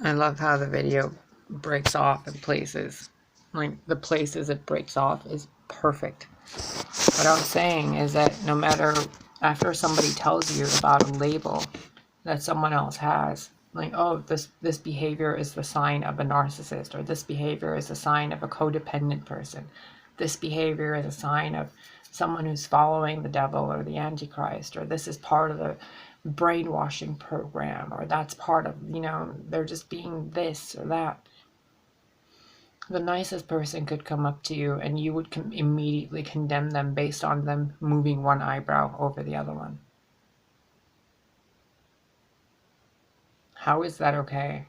I love how the video breaks off in places. Like, the places it breaks off is perfect. What I was saying is that no matter, after somebody tells you about a label that someone else has, like, oh, this behavior is the sign of a narcissist, or this behavior is a sign of a codependent person, this behavior is a sign of someone who's following the devil or the antichrist, or this is part of the brainwashing program, or that's part of, they're just being this or that. The nicest person could come up to you and you would immediately condemn them based on them moving one eyebrow over the other one. How is that okay?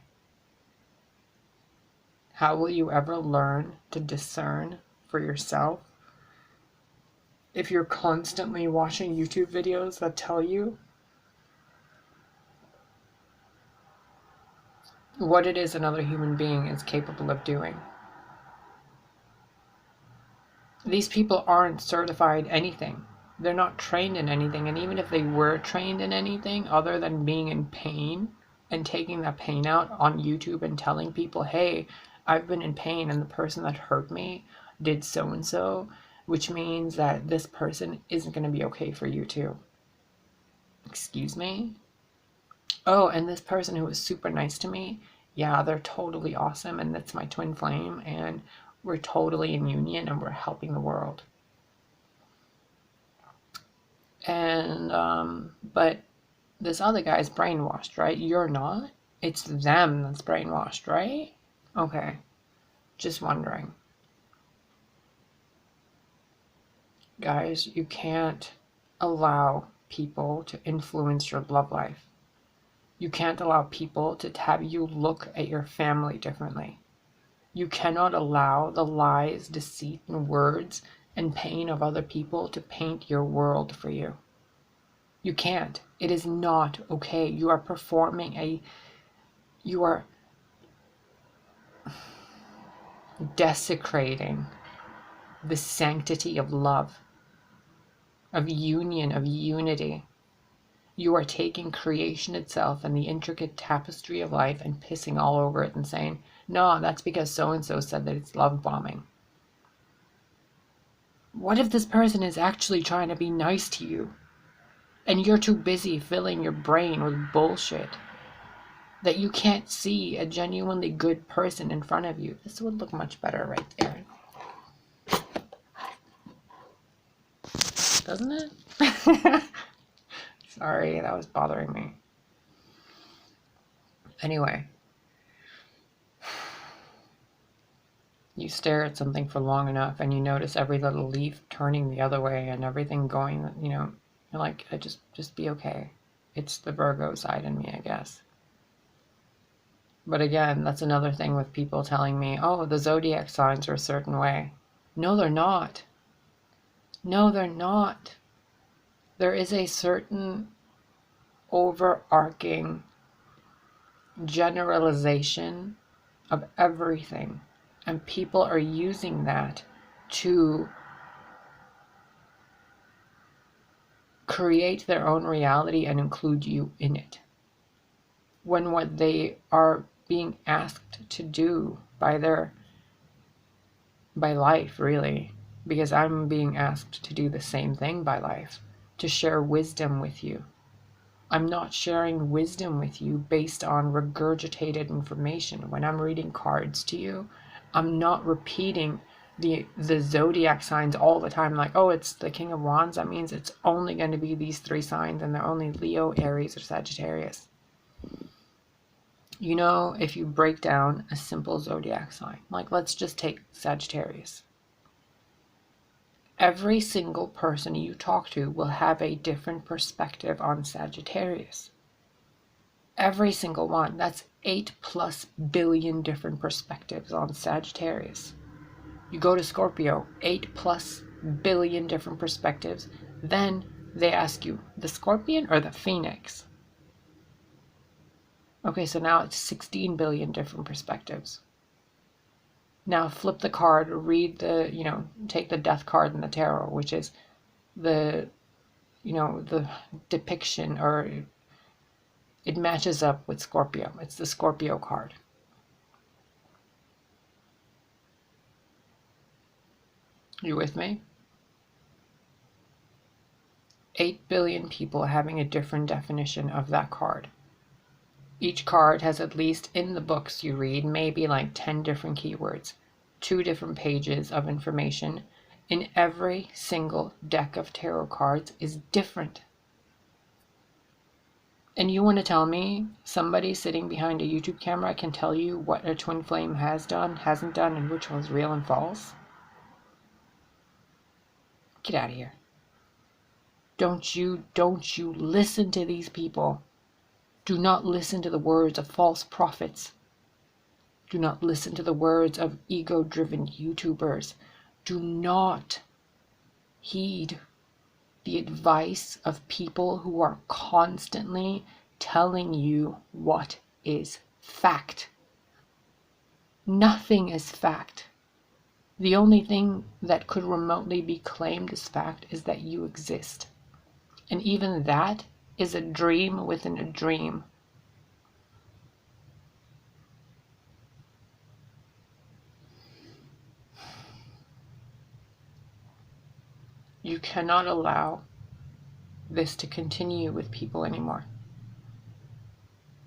How will you ever learn to discern for yourself if you're constantly watching YouTube videos that tell you what it is another human being is capable of doing? These people aren't certified anything. They're not trained in anything. And even if they were trained in anything other than being in pain and taking that pain out on YouTube and telling people, hey, I've been in pain and the person that hurt me did so and so, which means that this person isn't going to be okay for you too. Excuse me? Oh, and this person who was super nice to me, yeah, they're totally awesome and that's my twin flame and we're totally in union and we're helping the world. And, but this other guy's brainwashed, right? You're not? It's them that's brainwashed, right? Okay. Just wondering. Guys, you can't allow people to influence your love life. You can't allow people to have you look at your family differently. You cannot allow the lies, deceit, and words and pain of other people to paint your world for you. You can't. It is not okay. You are performing you are desecrating the sanctity of love, of union, of unity. You are taking creation itself and the intricate tapestry of life and pissing all over it and saying, no, that's because so-and-so said that it's love bombing. What if this person is actually trying to be nice to you and you're too busy filling your brain with bullshit that you can't see a genuinely good person in front of you? This would look much better right there. Doesn't it? Sorry, that was bothering me. Anyway. You stare at something for long enough and you notice every little leaf turning the other way and everything going, you're like, just be okay. It's the Virgo side in me, I guess. But again, that's another thing with people telling me, oh, the zodiac signs are a certain way. No, they're not. No, they're not. There is a certain overarching generalization of everything. And people are using that to create their own reality and include you in it. When what they are being asked to do by life, really, because I'm being asked to do the same thing by life, to share wisdom with you. I'm not sharing wisdom with you based on regurgitated information. When I'm reading cards to you, I'm not repeating the zodiac signs all the time, like, oh, it's the King of Wands, that means it's only going to be these 3 signs and they're only Leo, Aries, or Sagittarius. If you break down a simple zodiac sign, like let's just take Sagittarius. Every single person you talk to will have a different perspective on Sagittarius. Every single one. That's 8+ billion different perspectives on Sagittarius. You go to Scorpio, 8+ billion different perspectives. Then they ask you, the Scorpion or the Phoenix? Okay, so now it's 16 billion different perspectives. Now flip the card, read take the death card in the tarot, which is the depiction or It matches up with Scorpio. It's the Scorpio card. You with me? 8 billion people having a different definition of that card. Each card has, at least in the books you read, maybe like 10 different keywords, 2 different pages of information. In every single deck of tarot cards is different. And you want to tell me somebody sitting behind a YouTube camera can tell you what a twin flame has done, hasn't done, and which one's real and false? Get out of here. Don't you listen to these people. Do not listen to the words of false prophets. Do not listen to the words of ego-driven YouTubers. Do not heed the advice of people who are constantly telling you what is fact. Nothing is fact. The only thing that could remotely be claimed as fact is that you exist. And even that is a dream within a dream. You cannot allow this to continue with people anymore.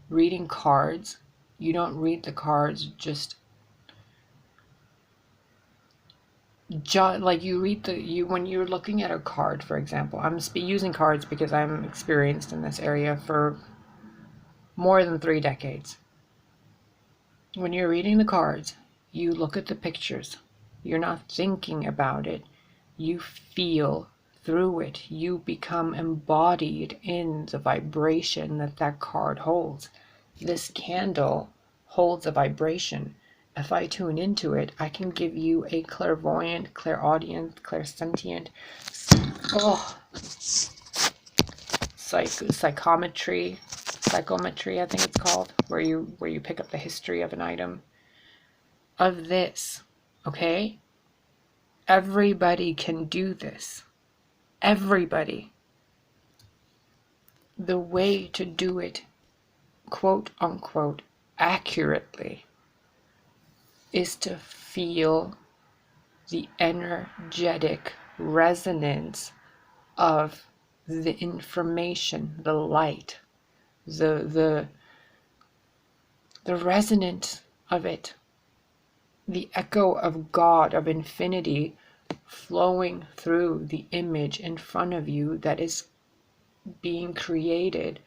Reading cards, you don't read the cards just like you read when you're looking at a card, for example. I'm using cards because I'm experienced in this area for more than 3 decades. When you're reading the cards, you look at the pictures. You're not thinking about it. You feel through it. You become embodied in the vibration that card holds. This candle holds a vibration. If I tune into it, I can give you a clairvoyant, clairaudient, clairsentient, psychometry, I think it's called, where you pick up the history of an item. Of this, okay? Everybody can do this. Everybody. The way to do it, quote unquote, accurately, is to feel the energetic resonance of the information, the light, the resonance of it, the echo of God, of infinity, flowing through the image in front of you that is being created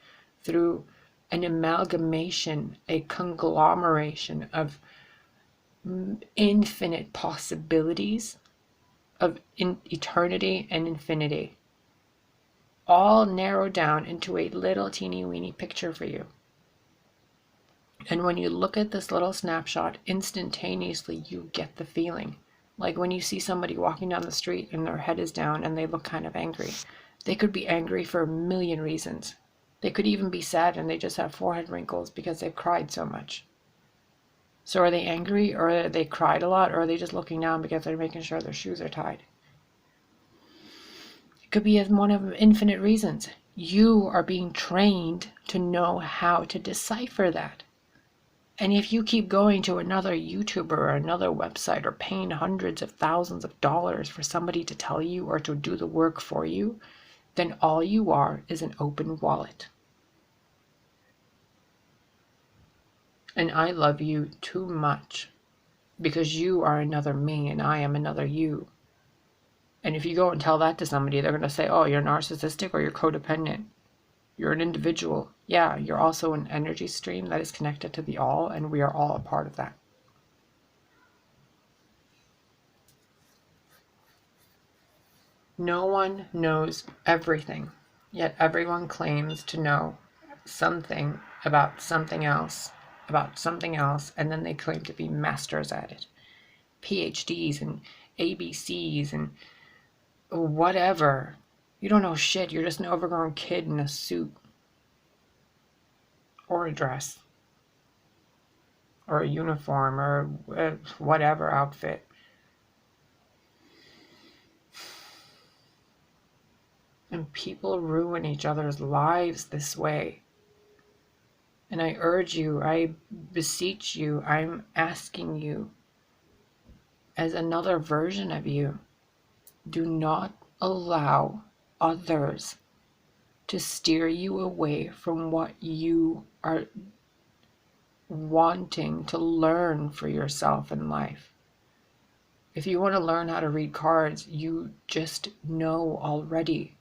through an amalgamation, a conglomeration of infinite possibilities of eternity and infinity, all narrowed down into a little teeny weeny picture for you. And when you look at this little snapshot, instantaneously you get the feeling. Like when you see somebody walking down the street and their head is down and they look kind of angry. They could be angry for a million reasons. They could even be sad and they just have forehead wrinkles because they've cried so much. So are they angry, or are they cried a lot, or are they just looking down because they're making sure their shoes are tied? It could be one of infinite reasons. You are being trained to know how to decipher that. And if you keep going to another YouTuber or another website or paying hundreds of thousands of dollars for somebody to tell you or to do the work for you, then all you are is an open wallet. And I love you too much because you are another me and I am another you. And if you go and tell that to somebody, they're going to say, oh, you're narcissistic or you're codependent. You're an individual. Yeah, you're also an energy stream that is connected to the all, and we are all a part of that. No one knows everything, yet everyone claims to know something about something else, and then they claim to be masters at it. PhDs and ABCs and whatever. You don't know shit. You're just an overgrown kid in a suit or a dress or a uniform or whatever outfit. And people ruin each other's lives this way. And I urge you, I beseech you, I'm asking you, as another version of you, do not allow others to steer you away from what you are wanting to learn for yourself in life. If you want to learn how to read cards, you just know already.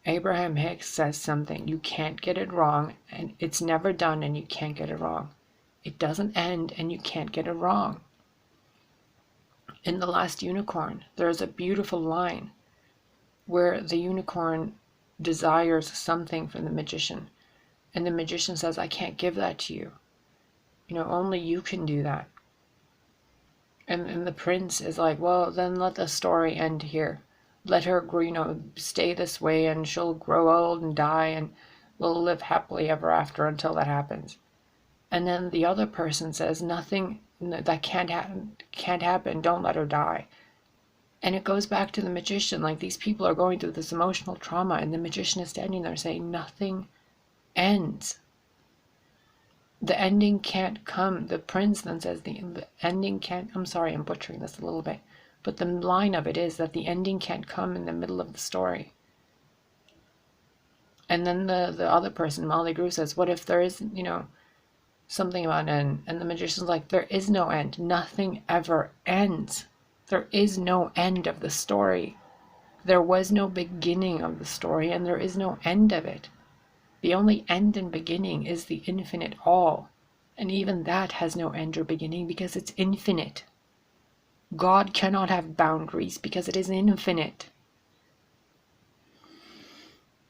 Abraham Hicks says something, you can't get it wrong, and it's never done, and you can't get it wrong. It doesn't end, and you can't get it wrong. In The Last Unicorn, there's a beautiful line where the unicorn desires something from the magician, and the magician says, I can't give that to you. Only you can do that. And the prince is like, well, then let the story end here. Let her grow, stay this way, and she'll grow old and die, and we'll live happily ever after until that happens. And then the other person says, nothing, that can't happen, don't let her die. And it goes back to the magician, like these people are going through this emotional trauma, and the magician is standing there saying, nothing ends. The ending can't come. The prince then says the ending can't, I'm sorry, I'm butchering this a little bit, but the line of it is that the ending can't come in the middle of the story. And then the other person, Molly Grew, says, what if there is, something about an end? And the magician's like, there is no end. Nothing ever ends. There is no end of the story. There was no beginning of the story, and there is no end of it. The only end and beginning is the infinite all. And even that has no end or beginning because it's infinite. God cannot have boundaries because it is infinite.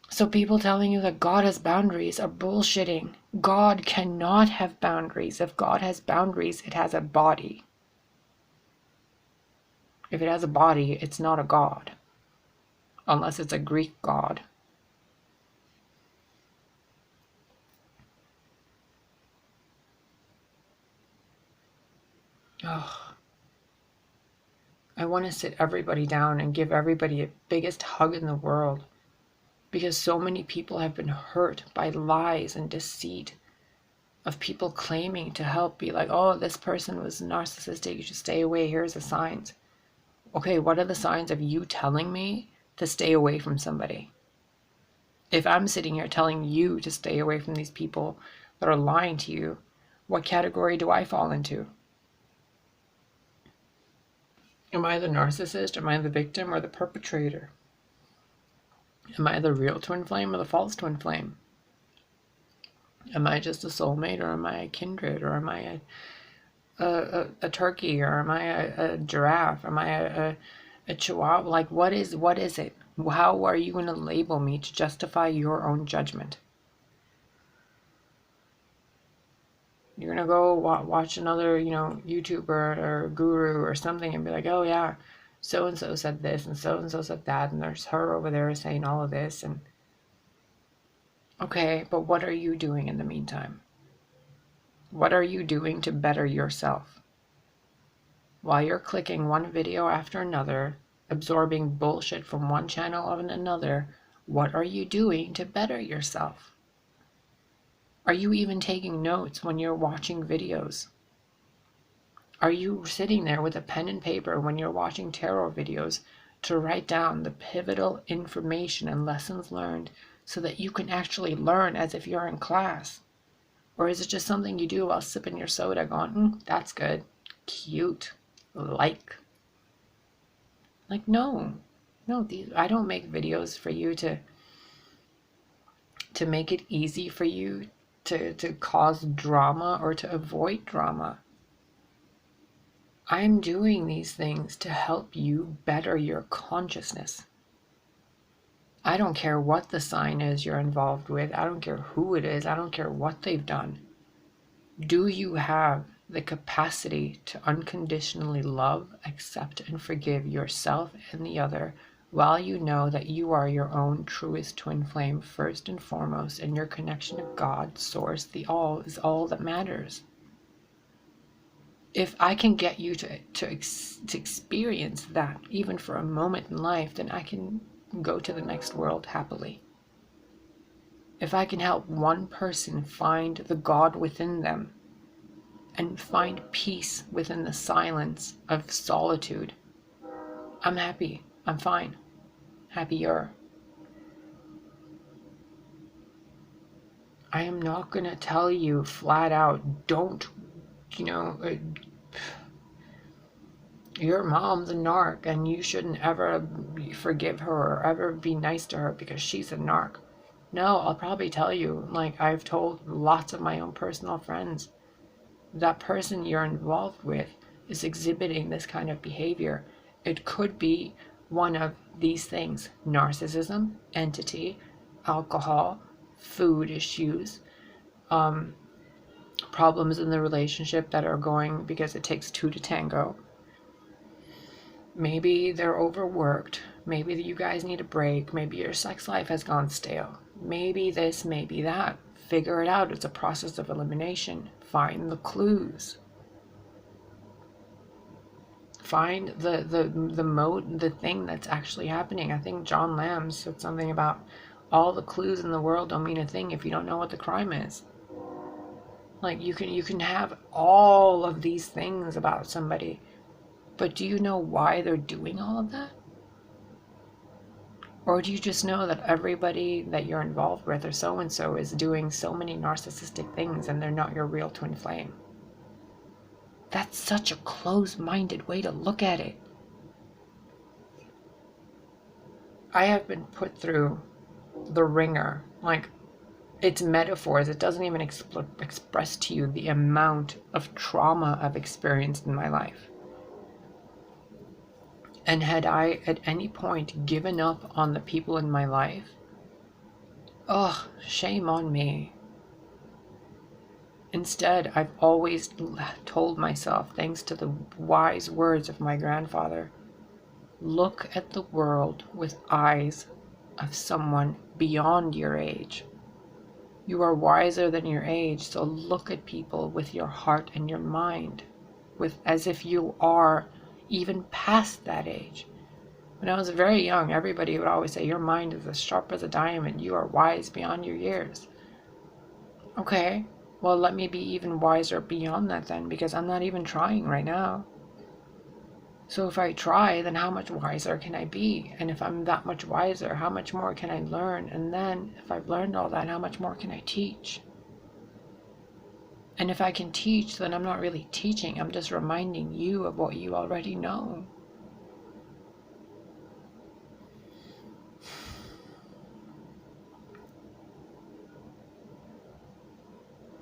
So people telling you that God has boundaries are bullshitting. God cannot have boundaries. If God has boundaries, it has a body. If it has a body, it's not a god. Unless it's a Greek god. Oh, I want to sit everybody down and give everybody the biggest hug in the world, because so many people have been hurt by lies and deceit of people claiming to help, be like, oh, this person was narcissistic, you should stay away, here's the signs. Okay, what are the signs of you telling me to stay away from somebody? If I'm sitting here telling you to stay away from these people that are lying to you, what category do I fall into? Am I the narcissist? Am I the victim or the perpetrator? Am I the real twin flame or the false twin flame? Am I just a soulmate, or am I a kindred, or am I a turkey, or am I a giraffe? Am I a chihuahua? Like, what is it? How are you going to label me to justify your own judgment? You're going to go watch another, YouTuber or guru or something and be like, oh yeah, so-and-so said this and so-and-so said that, and there's her over there saying all of this. And okay, but what are you doing in the meantime? What are you doing to better yourself? While you're clicking one video after another, absorbing bullshit from one channel of another, what are you doing to better yourself? Are you even taking notes when you're watching videos? Are you sitting there with a pen and paper when you're watching tarot videos to write down the pivotal information and lessons learned so that you can actually learn as if you're in class? Or is it just something you do while sipping your soda going, that's good, cute, like, no, I don't make videos for you to make it easy for you to cause drama or to avoid drama. I'm doing these things to help you better your consciousness. I don't care what the sign is you're involved with. I don't care who it is. I don't care what they've done. Do you have the capacity to unconditionally love, accept, and forgive yourself and the other, while you know that you are your own truest twin flame first and foremost, and your connection to God, Source, the All, is all that matters? If I can get you to experience that, even for a moment in life, then I can go to the next world happily. If I can help one person find the God within them and find peace within the silence of solitude, I'm happy. I'm fine. Happier. I am not going to tell you flat out, don't, you know, your mom's a narc and you shouldn't ever forgive her or ever be nice to her because she's a narc. No, I'll probably tell you, like I've told lots of my own personal friends, that person you're involved with is exhibiting this kind of behavior. It could be one of these things: narcissism, entity, alcohol, food issues, problems in the relationship that are going because it takes two to tango. Maybe they're overworked. Maybe you guys need a break. Maybe your sex life has gone stale. Maybe this, maybe that. Figure it out. It's a process of elimination. Find the clues. Find the thing that's actually happening. I think John Lamb said something about all the clues in the world don't mean a thing if you don't know what the crime is. Like you can have all of these things about somebody, but do you know why they're doing all of that? Or do you just know that everybody that you're involved with or so-and-so is doing so many narcissistic things and they're not your real twin flame? That's such a closed-minded way to look at it. I have been put through the ringer. Like, it's metaphors. It doesn't even express to you the amount of trauma I've experienced in my life. And had I at any point given up on the people in my life, oh, shame on me. Instead, I've always told myself, thanks to the wise words of my grandfather, look at the world with eyes of someone beyond your age. You are wiser than your age, so look at people with your heart and your mind, as if you are even past that age. When I was very young, everybody would always say, your mind is as sharp as a diamond. You are wise beyond your years. Okay, well, let me be even wiser beyond that then, because I'm not even trying right now. So if I try, then how much wiser can I be? And if I'm that much wiser, how much more can I learn? And then if I've learned all that, how much more can I teach? And if I can teach, then I'm not really teaching. I'm just reminding you of what you already know.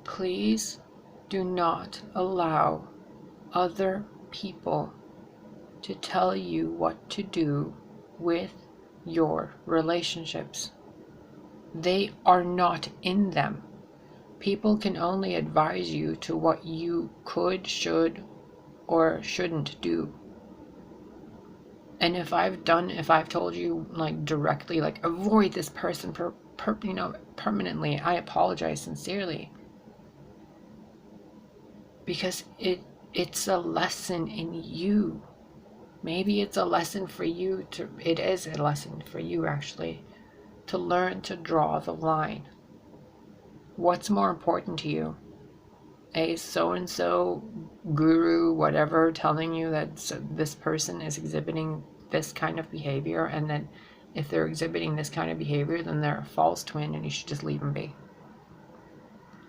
Please do not allow other people to tell you what to do with your relationships. They are not in them. People can only advise you to what you could, should, or shouldn't do. And if I've told you like directly, like avoid this person permanently, I apologize sincerely. Because it's a lesson in you. Maybe it's a lesson for you it is a lesson for you actually, to learn to draw the line. What's more important to you? A so-and-so guru, whatever, telling you that this person is exhibiting this kind of behavior, and that if they're exhibiting this kind of behavior, then they're a false twin and you should just leave them be.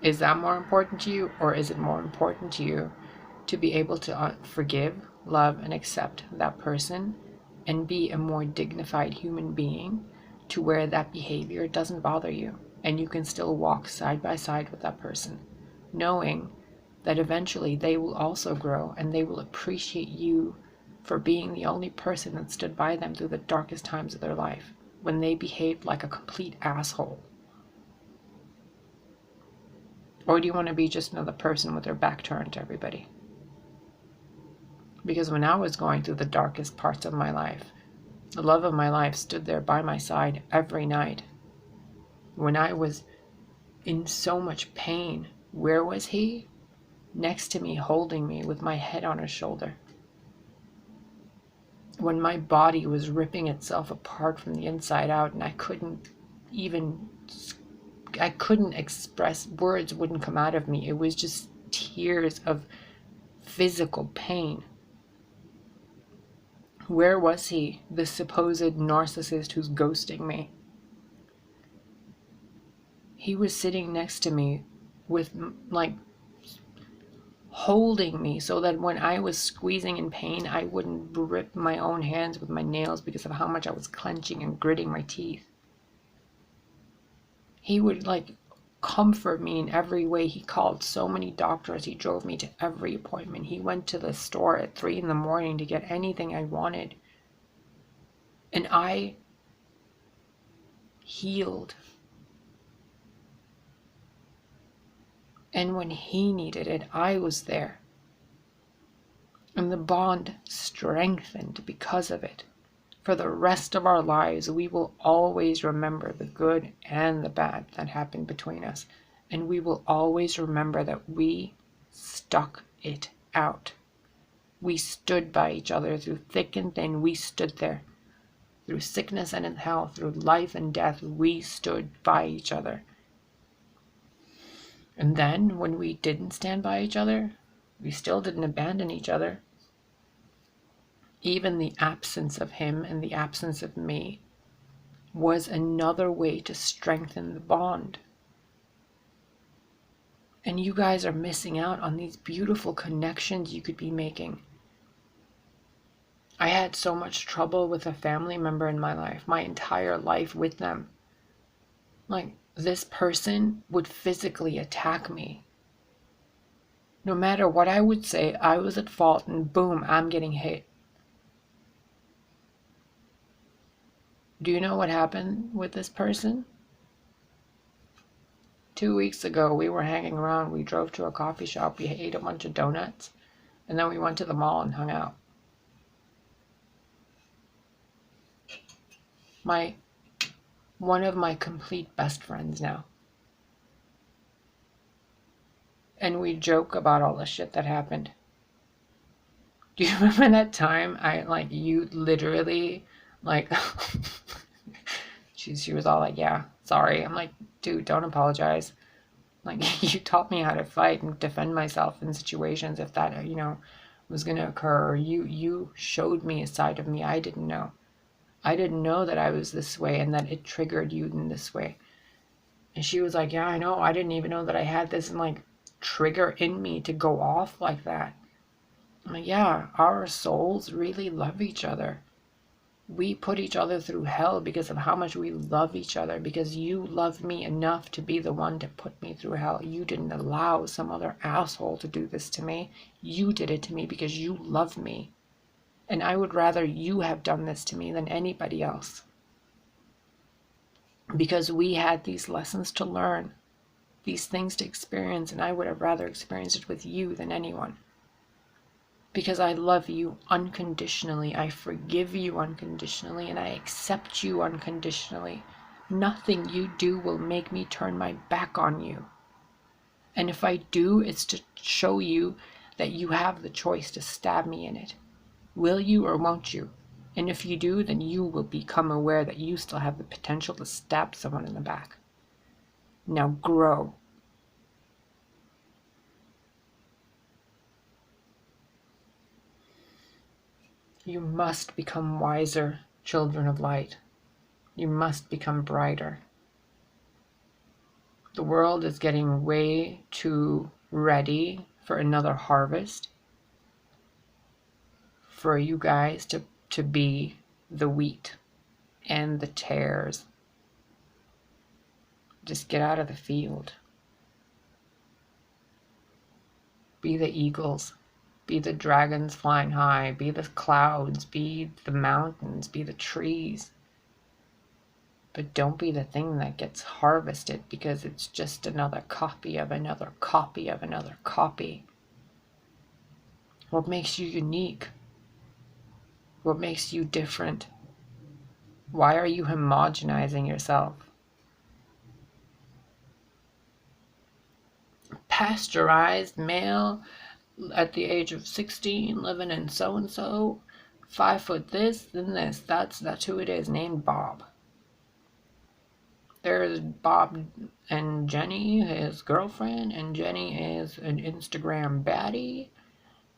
Is that more important to you, or is it more important to you to be able to forgive, love, and accept that person and be a more dignified human being to where that behavior doesn't bother you and you can still walk side by side with that person, knowing that eventually they will also grow and they will appreciate you for being the only person that stood by them through the darkest times of their life when they behaved like a complete asshole? Or do you want to be just another person with their back turned to everybody? Because when I was going through the darkest parts of my life, the love of my life stood there by my side every night. When I was in so much pain, where was he? Next to me, holding me with my head on his shoulder. When my body was ripping itself apart from the inside out and I couldn't even I couldn't express, words wouldn't come out of me. It was just tears of physical pain. Where was he, the supposed narcissist who's ghosting me? He was sitting next to me with, like, holding me so that when I was squeezing in pain, I wouldn't rip my own hands with my nails because of how much I was clenching and gritting my teeth. He would, like, comfort me in every way. He called so many doctors. He drove me to every appointment. He went to the store at 3 in the morning to get anything I wanted. And I healed. And when he needed it, I was there. And the bond strengthened because of it. For the rest of our lives, we will always remember the good and the bad that happened between us. And we will always remember that we stuck it out. We stood by each other through thick and thin. We stood there. Through sickness and in health, through life and death, we stood by each other. And then, when we didn't stand by each other, we still didn't abandon each other. Even the absence of him and the absence of me was another way to strengthen the bond. And you guys are missing out on these beautiful connections you could be making. I had so much trouble with a family member in my life, my entire life with them. Like, this person would physically attack me. No matter what I would say, I was at fault, and boom, I'm getting hit. Do you know what happened with this person? 2 weeks ago, we were hanging around. We drove to a coffee shop. We ate a bunch of donuts. And then we went to the mall and hung out. One of my complete best friends now. And we joke about all the shit that happened. Do you remember that time you literally, she was all like, yeah, sorry. I'm like, dude, don't apologize. Like, you taught me how to fight and defend myself in situations if that, was going to occur. Or you showed me a side of me I didn't know. I didn't know that I was this way and that it triggered you in this way. And she was like, yeah, I know. I didn't even know that I had this, trigger in me to go off like that. I'm like, yeah, our souls really love each other. We put each other through hell because of how much we love each other, because you loved me enough to be the one to put me through hell. You didn't allow some other asshole to do this to me. You did it to me because you love me. And I would rather you have done this to me than anybody else. Because we had these lessons to learn, these things to experience, and I would have rather experienced it with you than anyone. Because I love you unconditionally, I forgive you unconditionally, and I accept you unconditionally. Nothing you do will make me turn my back on you. And if I do, it's to show you that you have the choice to stab me in it. Will you or won't you? And if you do, then you will become aware that you still have the potential to stab someone in the back. Now grow. You must become wiser, children of light. You must become brighter. The world is getting way too ready for another harvest. For you guys to be the wheat and the tares. Just get out of the field. Be the eagles. Be the dragons flying high. Be the clouds. Be the mountains. Be the trees. But don't be the thing that gets harvested because it's just another copy of another copy of another copy. What makes you unique? What makes you different? Why are you homogenizing yourself? Pasteurized male at the age of 16, living in so-and-so, 5 foot this, then this. That's who it is, named Bob. There's Bob and Jenny his girlfriend, and Jenny is an Instagram baddie,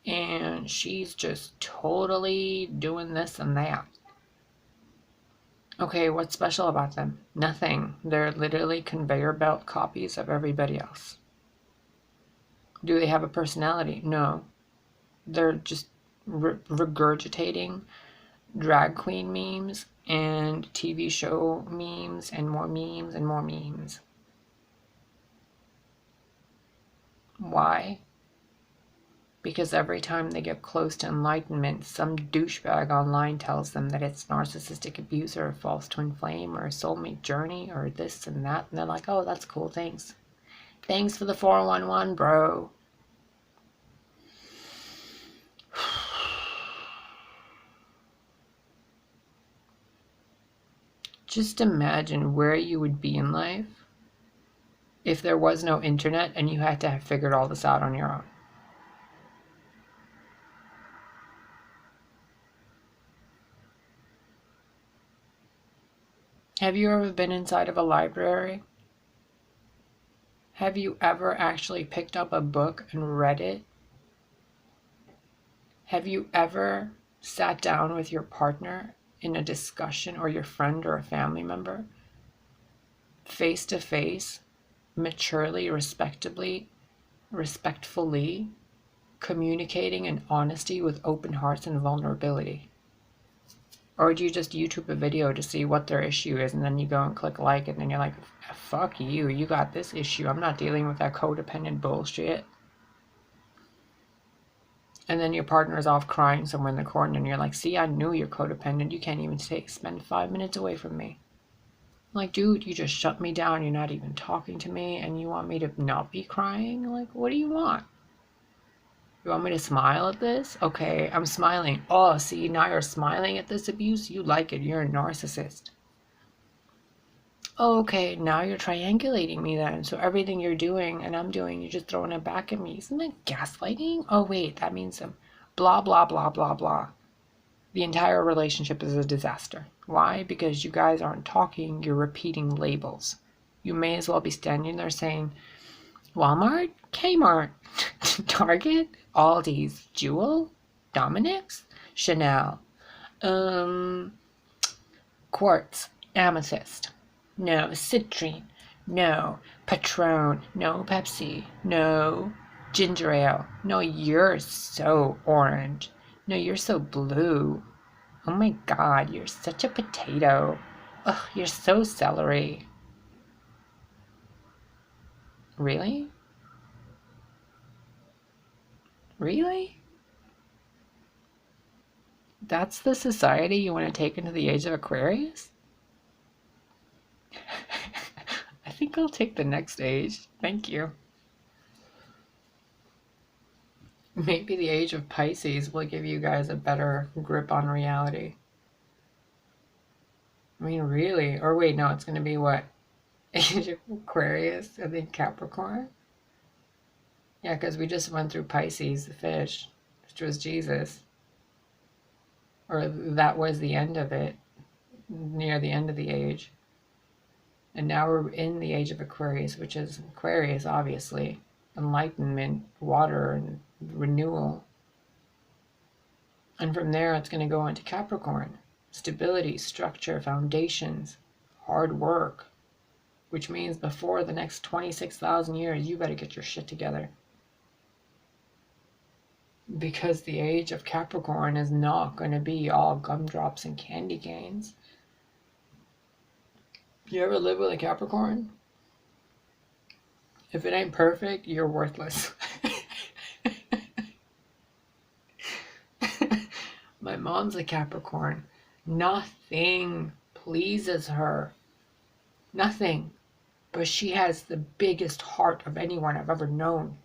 and she's just totally doing this and that. Okay, what's special about them? Nothing. They're literally conveyor belt copies of everybody else. Do they have a personality? No. They're just regurgitating drag queen memes and TV show memes and more memes and more memes. Why? Because every time they get close to enlightenment, some douchebag online tells them that it's narcissistic abuse or a false twin flame or a soulmate journey or this and that, and they're like, oh, that's cool, thanks. Thanks for the 411, bro. Just imagine where you would be in life if there was no internet and you had to have figured all this out on your own. Have you ever been inside of a library? Have you ever actually picked up a book and read it? Have you ever sat down with your partner in a discussion, or your friend or a family member, face to face, maturely, respectfully, communicating in honesty with open hearts and vulnerability? Or do you just YouTube a video to see what their issue is, and then you go and click like, and then you're like, fuck you, you got this issue, I'm not dealing with that codependent bullshit. And then your partner's off crying somewhere in the corner, and you're like, see, I knew you're codependent, you can't even spend 5 minutes away from me. I'm like, dude, you just shut me down, you're not even talking to me, and you want me to not be crying? Like, what do you want? You want me to smile at this? Okay, I'm smiling. Oh, see, now you're smiling at this abuse? You like it. You're a narcissist. Oh, okay, now you're triangulating me then. So everything you're doing and I'm doing, you're just throwing it back at me. Isn't that gaslighting? Oh, wait, that means some blah, blah, blah, blah, blah. The entire relationship is a disaster. Why? Because you guys aren't talking, you're repeating labels. You may as well be standing there saying, Walmart, Kmart, Target, Aldi's, Jewel, Dominic's, Chanel, Quartz, Amethyst, no, Citrine, no, Patron, no, Pepsi, no, ginger ale, no, you're so orange, no, you're so blue, oh my god, you're such a potato, ugh, you're so celery. Really? Really? That's the society you want to take into the age of Aquarius? I think I'll take the next age. Thank you. Maybe the age of Pisces will give you guys a better grip on reality. I mean, really? Or wait, no, it's going to be what? Age of Aquarius? I think Capricorn? Yeah, because we just went through Pisces, the fish, which was Jesus. Or that was the end of it, near the end of the age. And now we're in the age of Aquarius, which is Aquarius, obviously. Enlightenment, water, and renewal. And from there, it's going to go into Capricorn. Stability, structure, foundations, hard work. Which means before the next 26,000 years, you better get your shit together. Because the age of Capricorn is not going to be all gumdrops and candy canes. You ever live with a Capricorn? If it ain't perfect, you're worthless. My mom's a Capricorn. Nothing pleases her. Nothing. But she has the biggest heart of anyone I've ever known.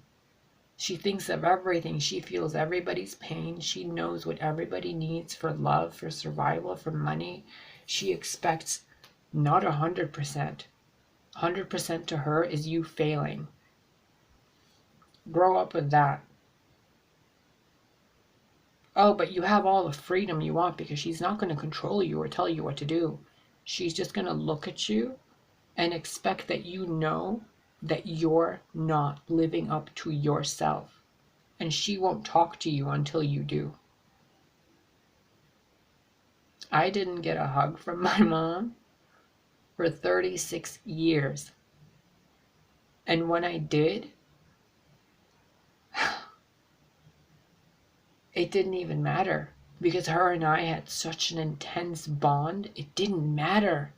She thinks of everything. She feels everybody's pain. She knows what everybody needs for love, for survival, for money. She expects not 100%. 100% to her is you failing. Grow up with that. Oh, but you have all the freedom you want, because she's not going to control you or tell you what to do. She's just going to look at you and expect that you know that you're not living up to yourself. And she won't talk to you until you do. I didn't get a hug from my mom for 36 years. And when I did, it didn't even matter. Because her and I had such an intense bond, it didn't matter.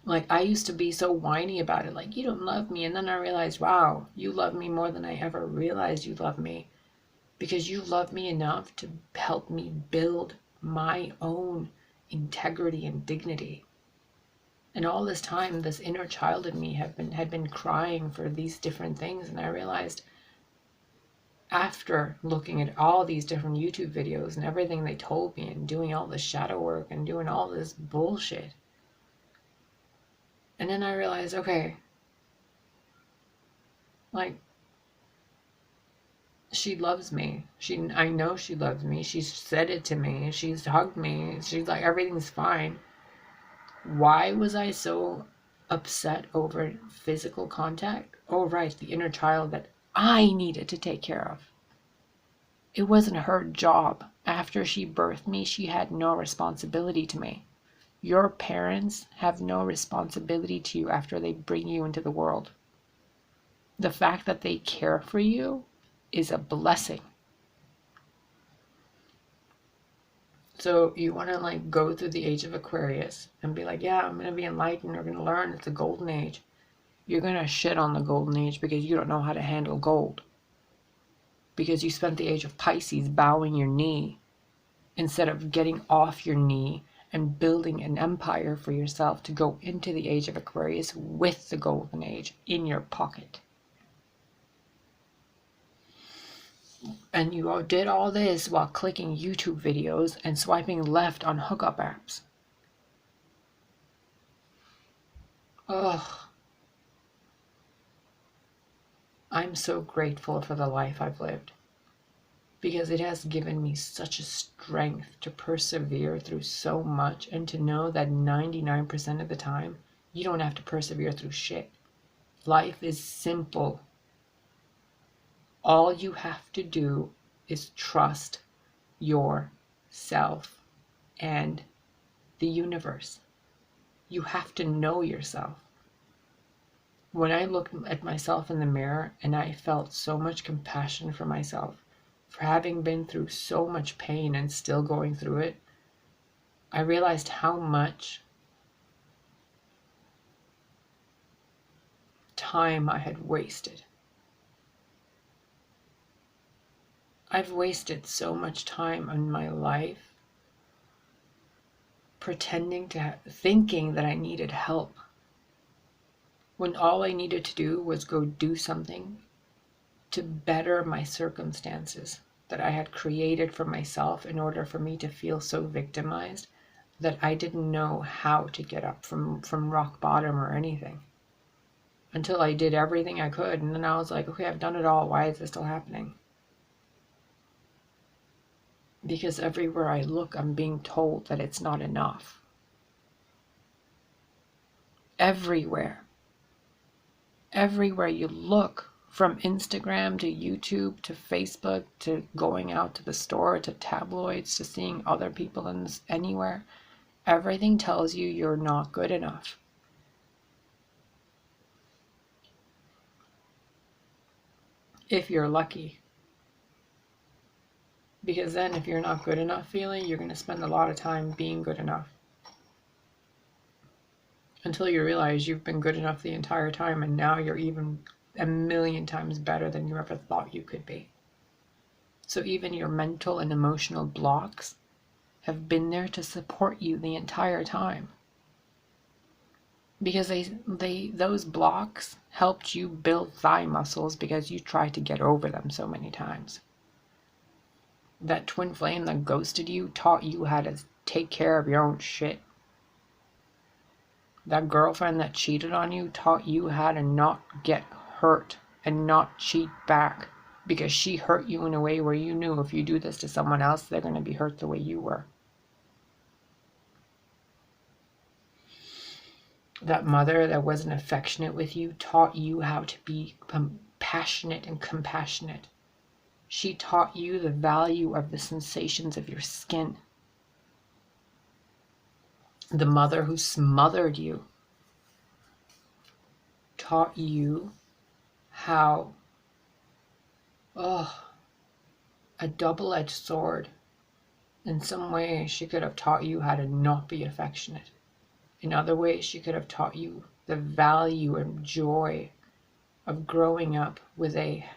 Like, I used to be so whiny about it, like, you don't love me. And then I realized, wow, you love me more than I ever realized you love me. Because you love me enough to help me build my own integrity and dignity. And all this time, this inner child in me had been crying for these different things. And I realized, after looking at all these different YouTube videos and everything they told me and doing all this shadow work and doing all this bullshit, and then I realized, okay, like, she loves me. I know she loves me. She's said it to me. She's hugged me. She's like, everything's fine. Why was I so upset over physical contact? Oh, right, the inner child that I needed to take care of. It wasn't her job. After she birthed me, she had no responsibility to me. Your parents have no responsibility to you after they bring you into the world. The fact that they care for you is a blessing. So you want to like go through the age of Aquarius and be like, yeah, I'm going to be enlightened. We're going to learn. It's a golden age. You're going to shit on the golden age because you don't know how to handle gold. Because you spent the age of Pisces bowing your knee instead of getting off your knee and building an empire for yourself to go into the age of Aquarius with the golden age in your pocket. And you did all this while clicking YouTube videos and swiping left on hookup apps. Ugh. I'm so grateful for the life I've lived. Because it has given me such a strength to persevere through so much and to know that 99% of the time, you don't have to persevere through shit. Life is simple. All you have to do is trust yourself and the universe. You have to know yourself. When I looked at myself in the mirror and I felt so much compassion for myself, for having been through so much pain and still going through it, I realized how much time I had wasted. I've wasted so much time in my life thinking that I needed help, when all I needed to do was go do something to better my circumstances that I had created for myself in order for me to feel so victimized that I didn't know how to get up from rock bottom or anything. Until I did everything I could, and then I was like, okay, I've done it all. Why is this still happening? Because everywhere I look, I'm being told that it's not enough. Everywhere. Everywhere you look, from Instagram to YouTube to Facebook to going out to the store to tabloids to seeing other people anywhere, everything tells you you're not good enough. If you're lucky. Because then if you're not good enough feeling, you're going to spend a lot of time being good enough. Until you realize you've been good enough the entire time and now you're even a million times better than you ever thought you could be. So even your mental and emotional blocks have been there to support you the entire time. Because those blocks helped you build thigh muscles because you tried to get over them so many times. That twin flame that ghosted you taught you how to take care of your own shit. That girlfriend that cheated on you taught you how to not get hurt and not cheat back, because she hurt you in a way where you knew if you do this to someone else, they're going to be hurt the way you were. That mother that wasn't affectionate with you taught you how to be passionate and compassionate. She taught you the value of the sensations of your skin. The mother who smothered you taught you how, oh, a double-edged sword. In some ways, she could have taught you how to not be affectionate. In other ways, she could have taught you the value and joy of growing up with a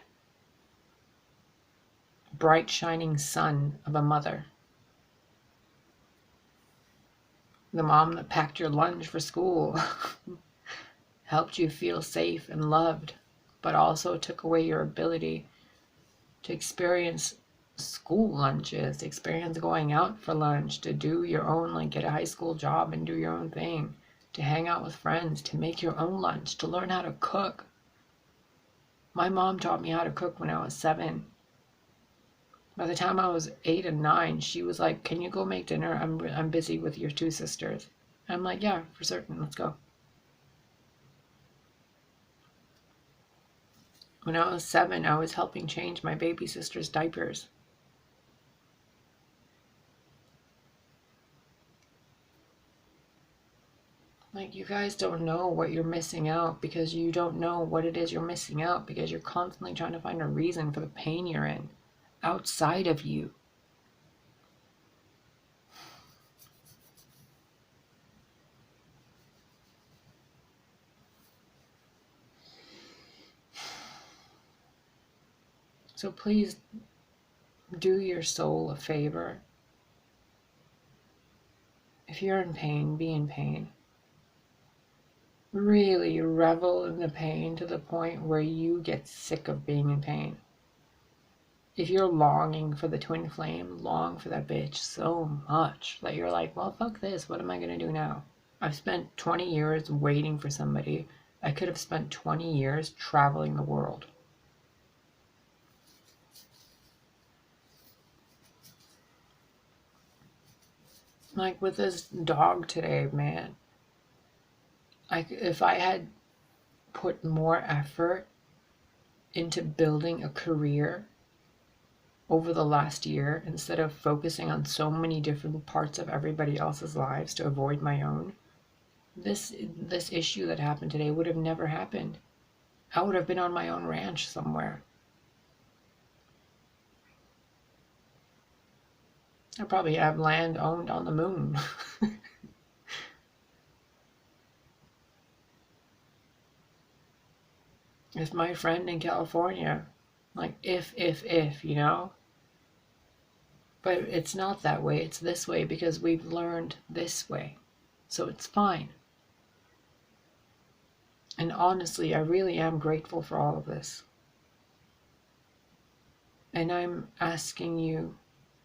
bright, shining sun of a mother. The mom that packed your lunch for school helped you feel safe and loved, but also took away your ability to experience school lunches, to experience going out for lunch, to do your own, like get a high school job and do your own thing, to hang out with friends, to make your own lunch, to learn how to cook. My mom taught me how to cook when I was 7. By the time I was 8 and 9, she was like, "Can you go make dinner? I'm busy with your 2 sisters." I'm like, "Yeah, for certain, let's go." When I was 7, I was helping change my baby sister's diapers. Like, you guys don't know what you're missing out because you don't know what it is you're missing out because you're constantly trying to find a reason for the pain you're in outside of you. So please do your soul a favor. If you're in pain, be in pain. Really revel in the pain to the point where you get sick of being in pain. If you're longing for the twin flame, long for that bitch so much that you're like, well, fuck this, what am I gonna do now? I've spent 20 years waiting for somebody. I could have spent 20 years traveling the world. Like with this dog today, man. If I had put more effort into building a career over the last year instead of focusing on so many different parts of everybody else's lives to avoid my own, this issue that happened today would have never happened. I would have been on my own ranch somewhere. I probably have land owned on the moon. If my friend in California, like if, you know? But it's not that way, it's this way because we've learned this way. So it's fine. And honestly, I really am grateful for all of this. And I'm asking you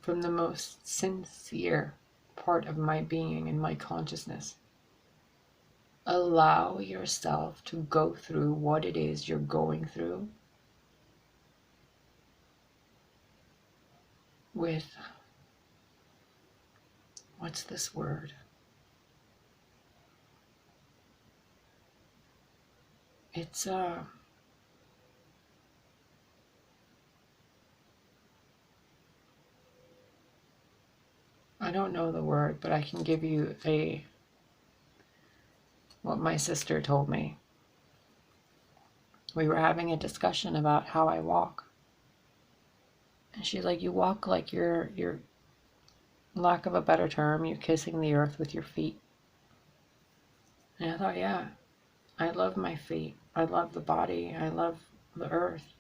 from the most sincere part of my being and my consciousness, allow yourself to go through what it is you're going through with, what's this word? It's I don't know the word, but I can give you what my sister told me. We were having a discussion about how I walk. And she's like, you walk like you're, lack of a better term, you're kissing the earth with your feet. And I thought, yeah, I love my feet. I love the body. I love the earth.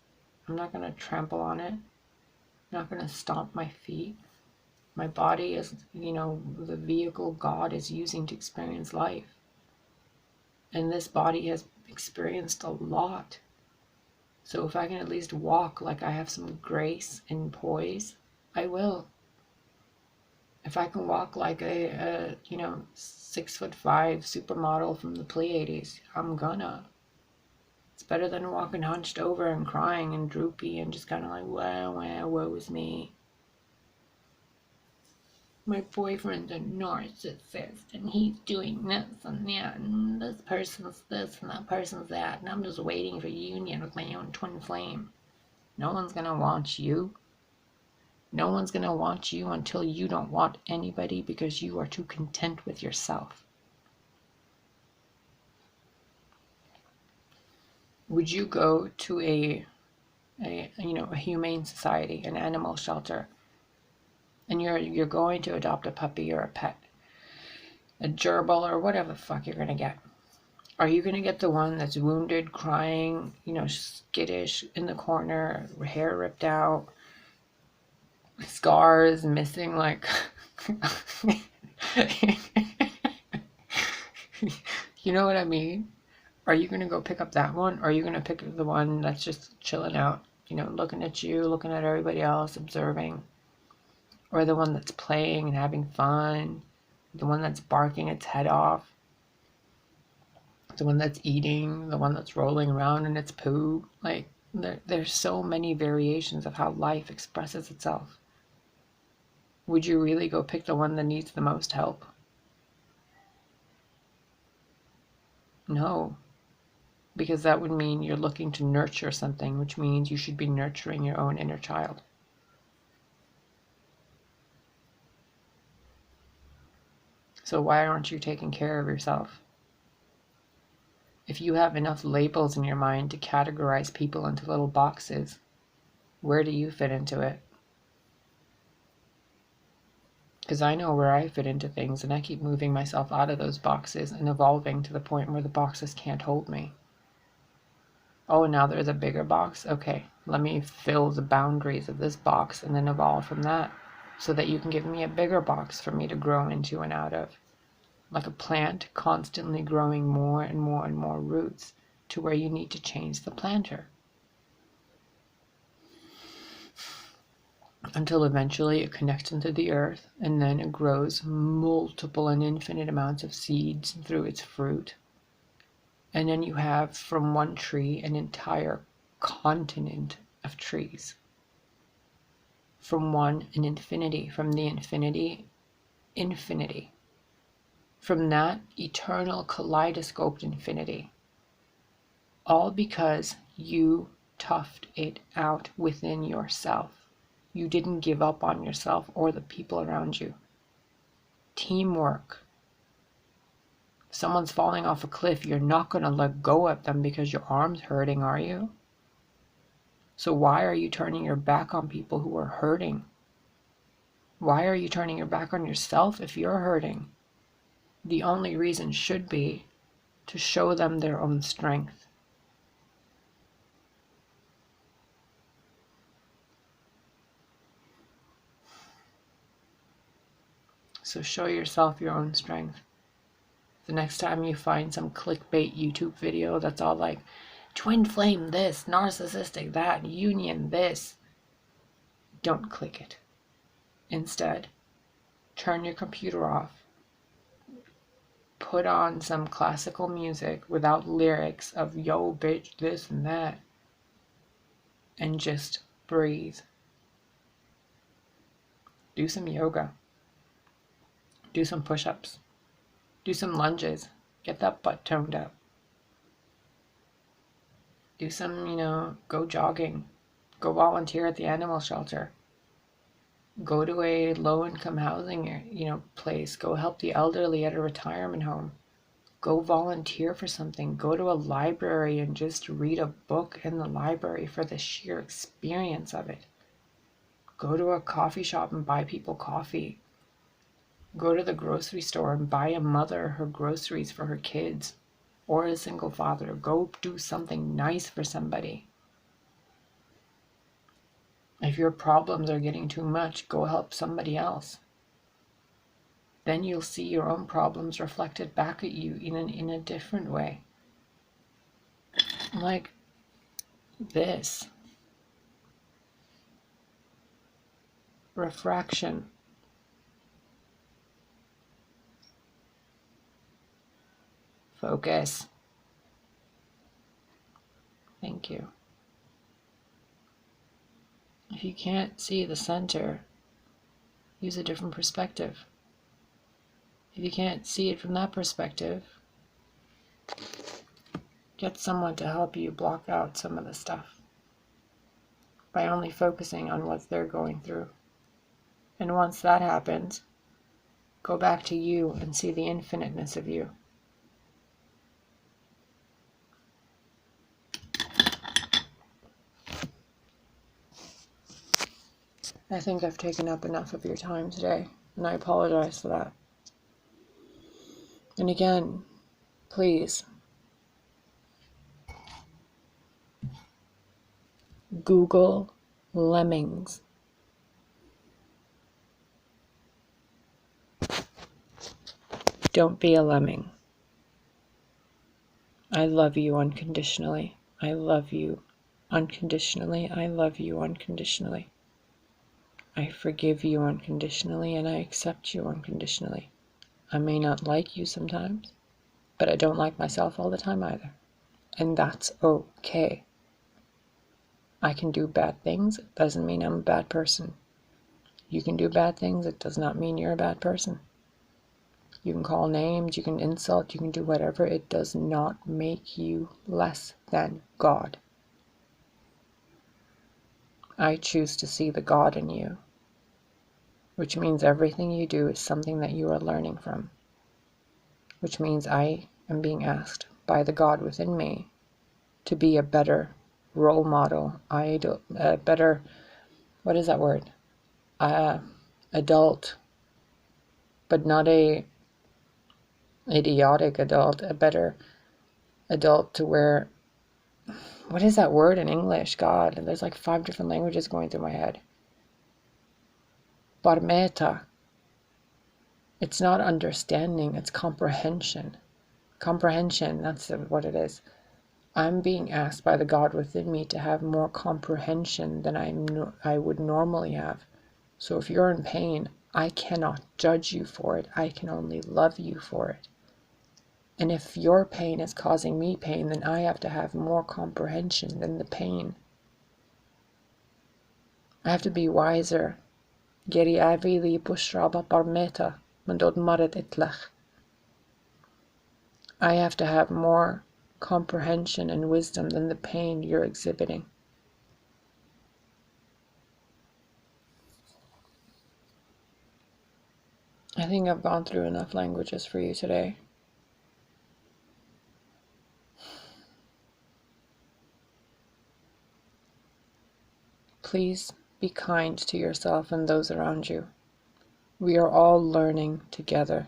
I'm not going to trample on it. I'm not going to stomp my feet. My body is, the vehicle God is using to experience life. And this body has experienced a lot. So if I can at least walk like I have some grace and poise, I will. If I can walk like a 6'5" supermodel from the Pleiades, I'm gonna. It's better than walking hunched over and crying and droopy and just kind of like, woe is me. my boyfriend's a narcissist and he's doing this and that and this person's this and that person's that and I'm just waiting for union with my own twin flame. No one's gonna want you. No one's gonna want you until you don't want anybody because you are too content with yourself. Would you go to a humane society, an animal shelter, and you're going to adopt a puppy or a pet, a gerbil or whatever the fuck you're gonna get? Are you gonna get the one that's wounded, crying, skittish in the corner, hair ripped out, scars missing, like you know what I mean? Are you gonna go pick up that one, or are you gonna pick the one that's just chilling out, looking at you, looking at everybody else, observing? Or the one that's playing and having fun, the one that's barking its head off, the one that's eating, the one that's rolling around in its poo? Like, there's so many variations of how life expresses itself. Would you really go pick the one that needs the most help? No, because that would mean you're looking to nurture something, which means you should be nurturing your own inner child. So why aren't you taking care of yourself? If you have enough labels in your mind to categorize people into little boxes, where do you fit into it? Because I know where I fit into things, and I keep moving myself out of those boxes and evolving to the point where the boxes can't hold me. Oh, now there's a bigger box? Okay, let me fill the boundaries of this box and then evolve from that, so that you can give me a bigger box for me to grow into and out of. Like a plant constantly growing more and more and more roots to where you need to change the planter. Until eventually it connects into the earth, and then it grows multiple and infinite amounts of seeds through its fruit. And then you have from one tree an entire continent of trees. From one, an infinity. From the infinity, infinity. From that, eternal kaleidoscoped infinity. All because you toughed it out within yourself. You didn't give up on yourself or the people around you. Teamwork. If someone's falling off a cliff, you're not going to let go of them because your arm's hurting, are you? So why are you turning your back on people who are hurting? Why are you turning your back on yourself if you're hurting? The only reason should be to show them their own strength. So show yourself your own strength. The next time you find some clickbait YouTube video that's all like, twin flame this, narcissistic that, union this, don't click it. Instead, turn your computer off. Put on some classical music without lyrics of yo bitch this and that, and just breathe. Do some yoga. Do some push-ups. Do some lunges. Get that butt toned up. Do some, go jogging. Go volunteer at the animal shelter. Go to a low-income housing, place. Go help the elderly at a retirement home. Go volunteer for something. Go to a library and just read a book in the library for the sheer experience of it. Go to a coffee shop and buy people coffee. Go to the grocery store and buy a mother her groceries for her kids, or a single father. Go do something nice for somebody. If your problems are getting too much, go help somebody else. Then you'll see your own problems reflected back at you in a different way. Like this. Refraction. Focus. Thank you. If you can't see the center, use a different perspective. If you can't see it from that perspective, get someone to help you block out some of the stuff by only focusing on what they're going through. And once that happens, go back to you and see the infiniteness of you. I think I've taken up enough of your time today, and I apologize for that. And again, please, Google lemmings. Don't be a lemming. I love you unconditionally. I love you unconditionally. I love you unconditionally. I forgive you unconditionally, and I accept you unconditionally. I may not like you sometimes, but I don't like myself all the time either. And that's okay. I can do bad things. It doesn't mean I'm a bad person. You can do bad things. It does not mean you're a bad person. You can call names, you can insult, you can do whatever. It does not make you less than God. I choose to see the God in you, which means everything you do is something that you are learning from, which means I am being asked by the God within me to be a better role model, a better, what is that word? Adult, but not a idiotic adult, a better adult to where, what is that word in English? God, and there's like 5 different languages going through my head. Barmeta. It's not understanding, it's comprehension. Comprehension, that's what it is. I'm being asked by the God within me to have more comprehension than I would normally have. So if you're in pain, I cannot judge you for it. I can only love you for it. And if your pain is causing me pain, then I have to have more comprehension than the pain. I have to be wiser. Geri avili bushraba parmeta, mandod maret itlach. I have to have more comprehension and wisdom than the pain you're exhibiting. I think I've gone through enough languages for you today. Please be kind to yourself and those around you. We are all learning together.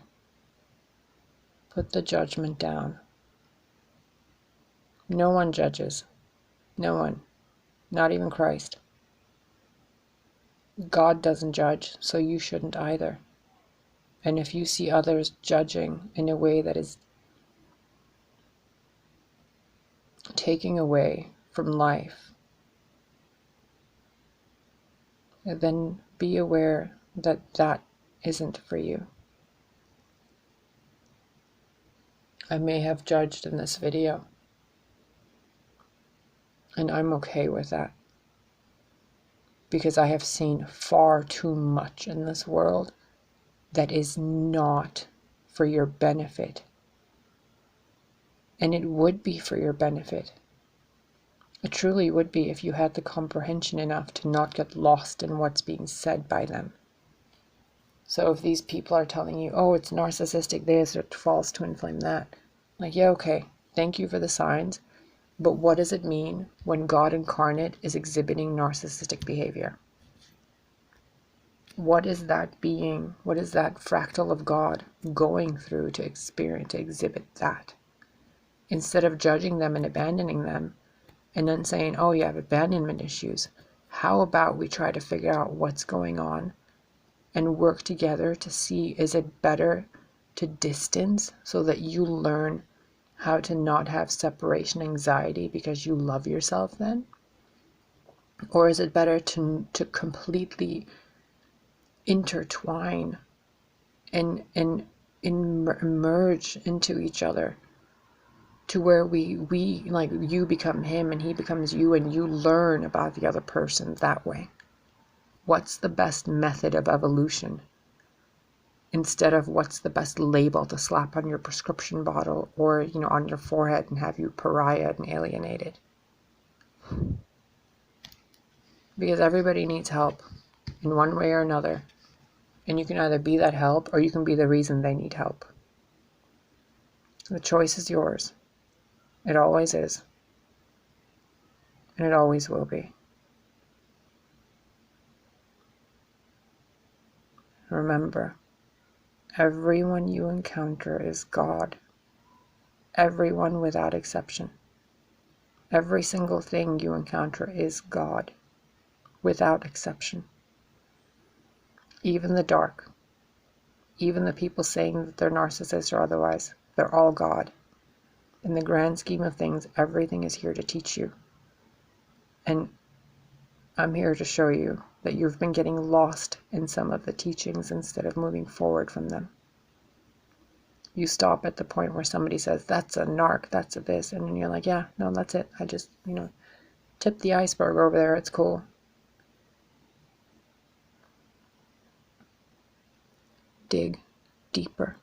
Put the judgment down. No one judges. No one. Not even Christ. God doesn't judge, so you shouldn't either. And if you see others judging in a way that is taking away from life, then be aware that that isn't for you. I may have judged in this video, and I'm okay with that, because I have seen far too much in this world that is not for your benefit. And it would be for your benefit. It truly would be if you had the comprehension enough to not get lost in what's being said by them. So if these people are telling you, oh, it's narcissistic this or false twin flame that, like, yeah, okay, thank you for the signs, but what does it mean when God incarnate is exhibiting narcissistic behavior? What is that being, what is that fractal of God going through to experience, to exhibit that? Instead of judging them and abandoning them, and then saying, oh, you have abandonment issues, how about we try to figure out what's going on and work together to see, is it better to distance so that you learn how to not have separation anxiety because you love yourself then? Or is it better to completely intertwine and emerge into each other to where we like, you become him and he becomes you, and you learn about the other person that way? what's the best method of evolution, instead of what's the best label to slap on your prescription bottle or, on your forehead and have you pariah and alienated. Because everybody needs help in one way or another. And you can either be that help or you can be the reason they need help. The choice is yours. It always is. And it always will be. Remember, everyone you encounter is God. Everyone without exception. Every single thing you encounter is God, without exception. Even the dark. Even the people saying that they're narcissists or otherwise, they're all God. In the grand scheme of things, everything is here to teach you. And I'm here to show you that you've been getting lost in some of the teachings instead of moving forward from them. You stop at the point where somebody says, that's a narc, that's a this, and then you're like, yeah, no, that's it. I just, tip the iceberg over there, it's cool. Dig deeper.